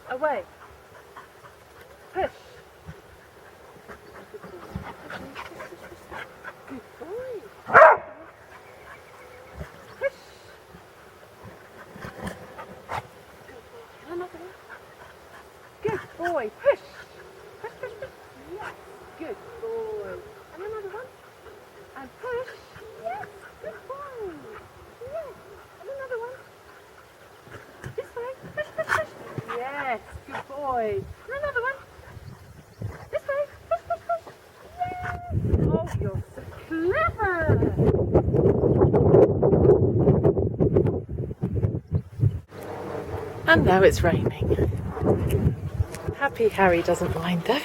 Away. Push. Good boy. Push. Another one. Good boy. Push. Push, push, push. Yes. Good boy. And another one. And push. Yes. Good boy. Yes. And another one. This way. Push, push, push. Yes. Good boy. And another one. This way. Push, push, push. Yes. Oh, you're so clever. And now it's raining. Happy Harry doesn't mind though.